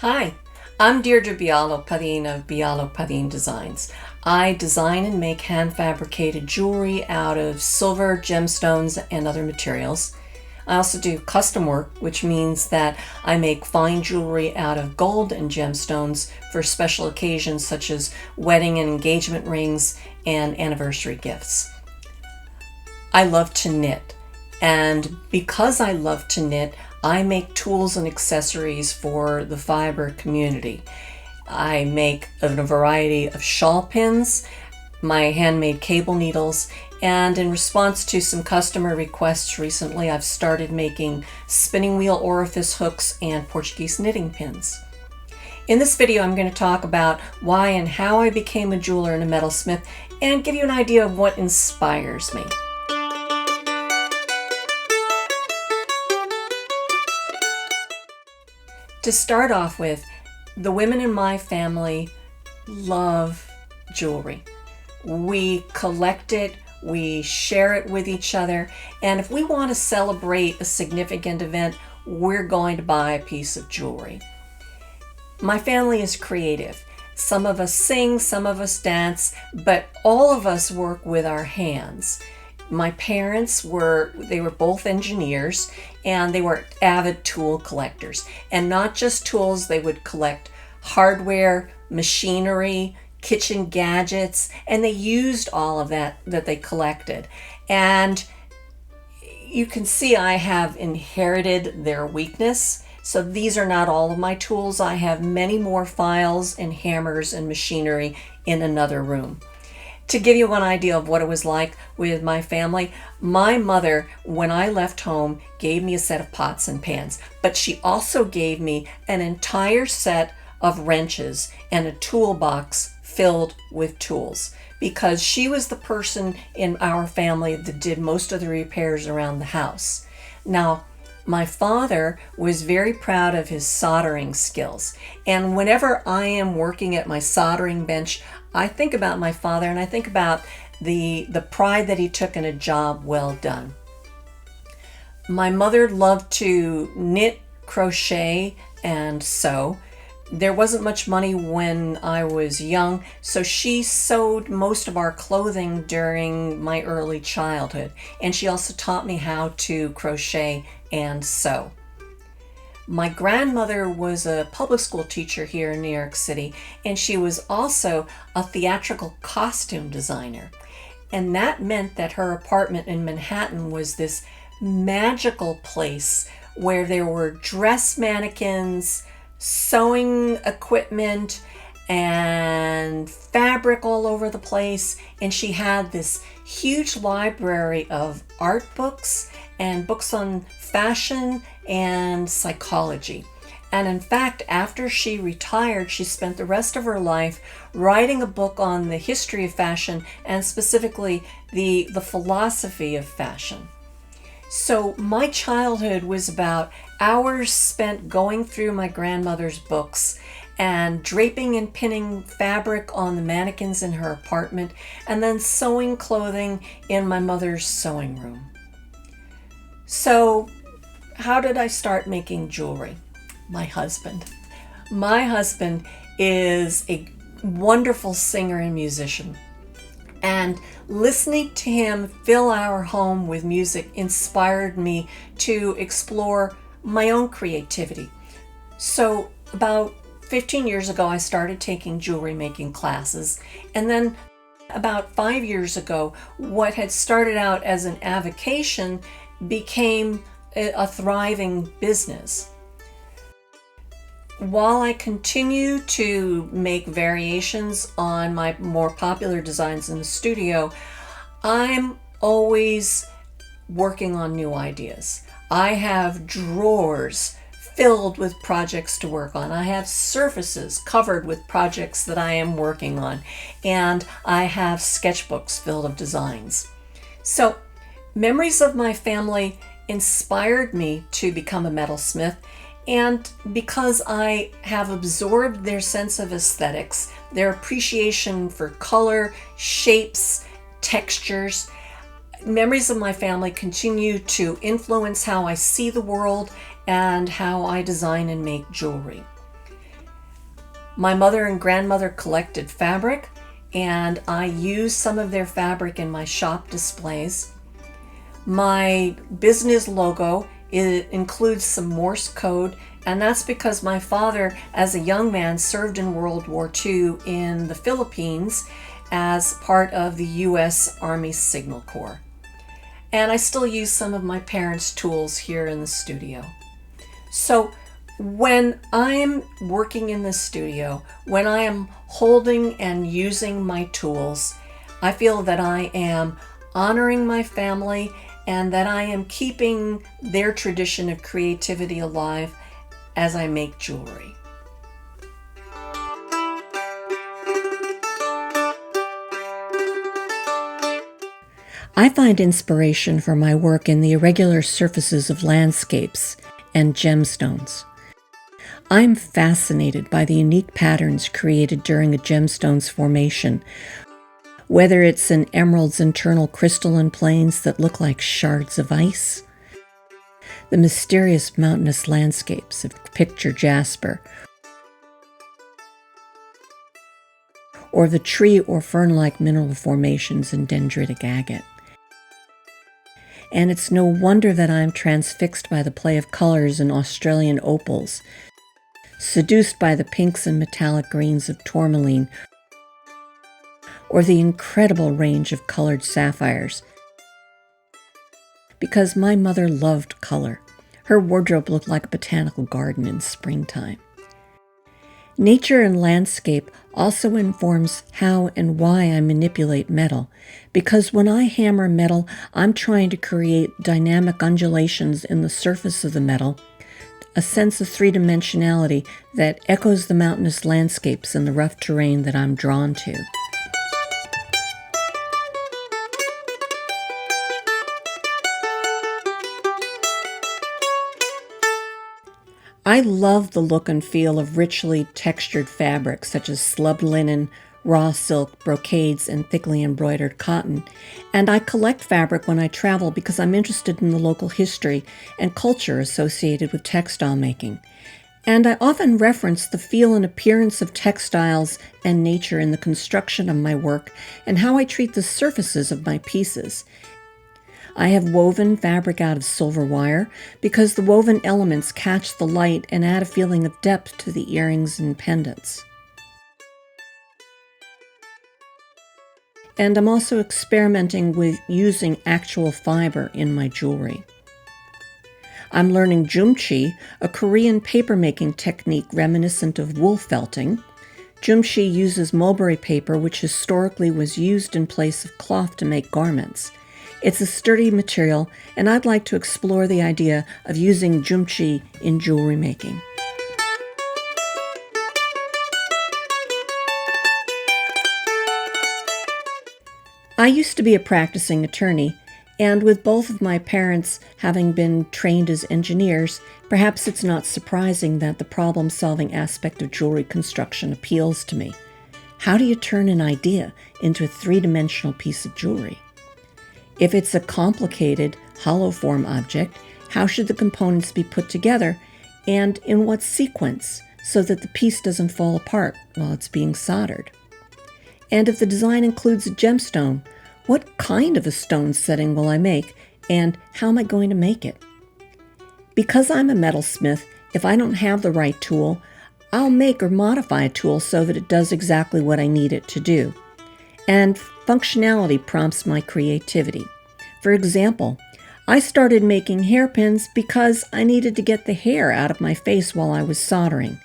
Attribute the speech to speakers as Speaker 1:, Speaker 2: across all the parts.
Speaker 1: Hi, I'm Deirdre Bialo-Padin of Bialo-Padin Designs. I design and make hand-fabricated jewelry out of silver, gemstones, and other materials. I also do custom work, which means that I make fine jewelry out of gold and gemstones for special occasions such as wedding and engagement rings and anniversary gifts. I love to knit, and because I love to knit, I make tools and accessories for the fiber community. I make a variety of shawl pins, my handmade cable needles, and in response to some customer requests recently, I've started making spinning wheel orifice hooks and Portuguese knitting pins. In this video, I'm going to talk about why and how I became a jeweler and a metalsmith and give you an idea of what inspires me. To start off with, the women in my family love jewelry. We collect it, we share it with each other, and if we want to celebrate a significant event, we're going to buy a piece of jewelry. My family is creative. Some of us sing, some of us dance, but all of us work with our hands. My parents were both engineers, and they were avid tool collectors. And not just tools, they would collect hardware, machinery, kitchen gadgets, and they used all of that they collected. And you can see I have inherited their weakness. So these are not all of my tools. I have many more files and hammers and machinery in another room. To give you an idea of what it was like with my family, my mother, when I left home, gave me a set of pots and pans, but she also gave me an entire set of wrenches and a toolbox filled with tools, because she was the person in our family that did most of the repairs around the house. Now, my father was very proud of his soldering skills, and whenever I am working at my soldering bench, I think about my father and I think about the pride that he took in a job well done. My mother loved to knit, crochet, and sew. There wasn't much money when I was young, so she sewed most of our clothing during my early childhood, and she also taught me how to crochet and sew. My grandmother was a public school teacher here in New York City, and she was also a theatrical costume designer. And that meant that her apartment in Manhattan was this magical place where there were dress mannequins, sewing equipment, and fabric all over the place. And she had this huge library of art books and books on fashion and psychology. And in fact, after she retired, she spent the rest of her life writing a book on the history of fashion and specifically the philosophy of fashion. So my childhood was about hours spent going through my grandmother's books and draping and pinning fabric on the mannequins in her apartment, and then sewing clothing in my mother's sewing room. So how did I start making jewelry? My husband. My husband is a wonderful singer and musician. And listening to him fill our home with music inspired me to explore my own creativity. So about 15 years ago, I started taking jewelry making classes. And then about 5 years ago, what had started out as an avocation became a thriving business. While I continue to make variations on my more popular designs in the studio, I'm always working on new ideas. I have drawers filled with projects to work on. I have surfaces covered with projects that I am working on, and I have sketchbooks filled with designs. So, memories of my family inspired me to become a metalsmith, and because I have absorbed their sense of aesthetics, their appreciation for color, shapes, textures, memories of my family continue to influence how I see the world and how I design and make jewelry. My mother and grandmother collected fabric, and I use some of their fabric in my shop displays. My business logo includes some Morse code, and that's because my father, as a young man, served in World War II in the Philippines as part of the U.S. Army Signal Corps. And I still use some of my parents' tools here in the studio. So when I'm working in the studio, when I am holding and using my tools, I feel that I am honoring my family and that I am keeping their tradition of creativity alive as I make jewelry. I find inspiration for my work in the irregular surfaces of landscapes and gemstones. I'm fascinated by the unique patterns created during a gemstone's formation, whether it's an emerald's internal crystalline planes that look like shards of ice, the mysterious mountainous landscapes of picture jasper, or the tree or fern-like mineral formations in dendritic agate. And it's no wonder that I'm transfixed by the play of colors in Australian opals, seduced by the pinks and metallic greens of tourmaline, or the incredible range of colored sapphires. Because my mother loved color. Her wardrobe looked like a botanical garden in springtime. Nature and landscape also informs how and why I manipulate metal, because when I hammer metal, I'm trying to create dynamic undulations in the surface of the metal, a sense of three-dimensionality that echoes the mountainous landscapes and the rough terrain that I'm drawn to. I love the look and feel of richly textured fabrics such as slubbed linen, raw silk, brocades, and thickly embroidered cotton, and I collect fabric when I travel because I'm interested in the local history and culture associated with textile making. And I often reference the feel and appearance of textiles and nature in the construction of my work and how I treat the surfaces of my pieces. I have woven fabric out of silver wire because the woven elements catch the light and add a feeling of depth to the earrings and pendants. And I'm also experimenting with using actual fiber in my jewelry. I'm learning jumchi, a Korean paper-making technique reminiscent of wool felting. Jumchi uses mulberry paper, which historically was used in place of cloth to make garments. It's a sturdy material, and I'd like to explore the idea of using jumchi in jewelry making. I used to be a practicing attorney, and with both of my parents having been trained as engineers, perhaps it's not surprising that the problem-solving aspect of jewelry construction appeals to me. How do you turn an idea into a three-dimensional piece of jewelry? If it's a complicated, hollow form object, how should the components be put together, and in what sequence, so that the piece doesn't fall apart while it's being soldered? And if the design includes a gemstone, what kind of a stone setting will I make, and how am I going to make it? Because I'm a metalsmith, if I don't have the right tool, I'll make or modify a tool so that it does exactly what I need it to do. And functionality prompts my creativity. For example, I started making hairpins because I needed to get the hair out of my face while I was soldering.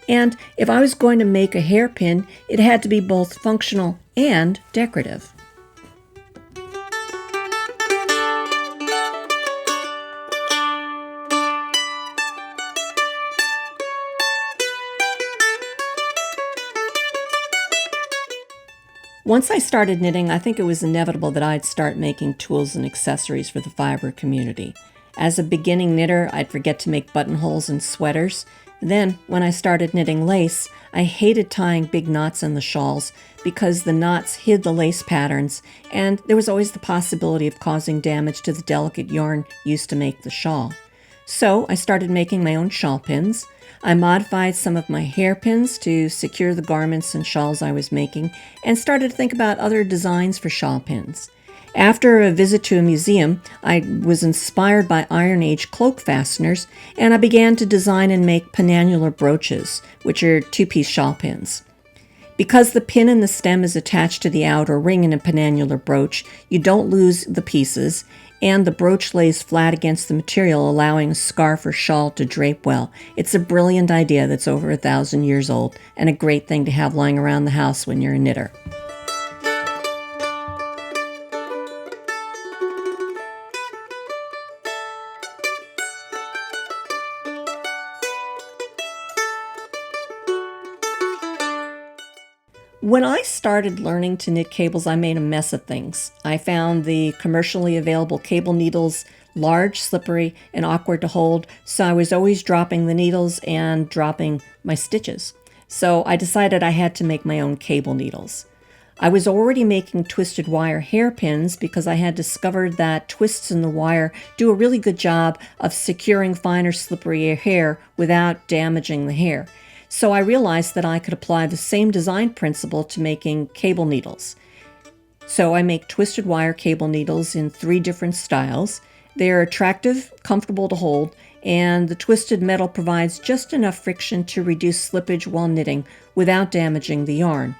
Speaker 1: And if I was going to make a hairpin, it had to be both functional and decorative. Once I started knitting, I think it was inevitable that I'd start making tools and accessories for the fiber community. As a beginning knitter, I'd forget to make buttonholes and sweaters. Then, when I started knitting lace, I hated tying big knots in the shawls because the knots hid the lace patterns, and there was always the possibility of causing damage to the delicate yarn used to make the shawl. So I started making my own shawl pins. I modified some of my hairpins to secure the garments and shawls I was making, and started to think about other designs for shawl pins. After a visit to a museum, I was inspired by Iron Age cloak fasteners, and I began to design and make penannular brooches, which are two-piece shawl pins. Because the pin in the stem is attached to the outer ring in a penannular brooch, you don't lose the pieces, and the brooch lays flat against the material, allowing a scarf or shawl to drape well. It's a brilliant idea that's over 1,000 years old, and a great thing to have lying around the house when you're a knitter. When I started learning to knit cables, I made a mess of things. I found the commercially available cable needles large, slippery, and awkward to hold, so I was always dropping the needles and dropping my stitches. So I decided I had to make my own cable needles. I was already making twisted wire hairpins because I had discovered that twists in the wire do a really good job of securing finer, slippery hair without damaging the hair. So I realized that I could apply the same design principle to making cable needles. So I make twisted wire cable needles in 3 different styles. They're attractive, comfortable to hold, and the twisted metal provides just enough friction to reduce slippage while knitting without damaging the yarn.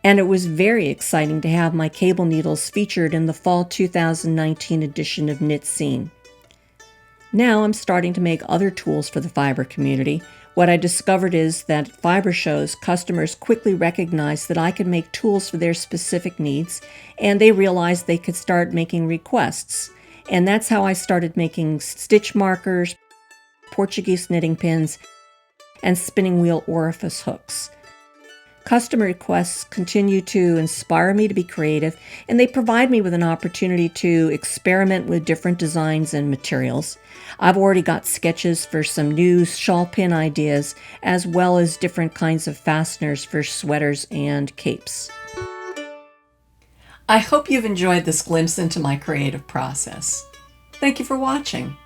Speaker 1: And it was very exciting to have my cable needles featured in the fall 2019 edition of Knit Scene. Now I'm starting to make other tools for the fiber community. What I discovered is that at fiber shows, customers quickly recognized that I could make tools for their specific needs, and they realized they could start making requests. And that's how I started making stitch markers, Portuguese knitting pins, and spinning wheel orifice hooks. Customer requests continue to inspire me to be creative, and they provide me with an opportunity to experiment with different designs and materials. I've already got sketches for some new shawl pin ideas, as well as different kinds of fasteners for sweaters and capes. I hope you've enjoyed this glimpse into my creative process. Thank you for watching.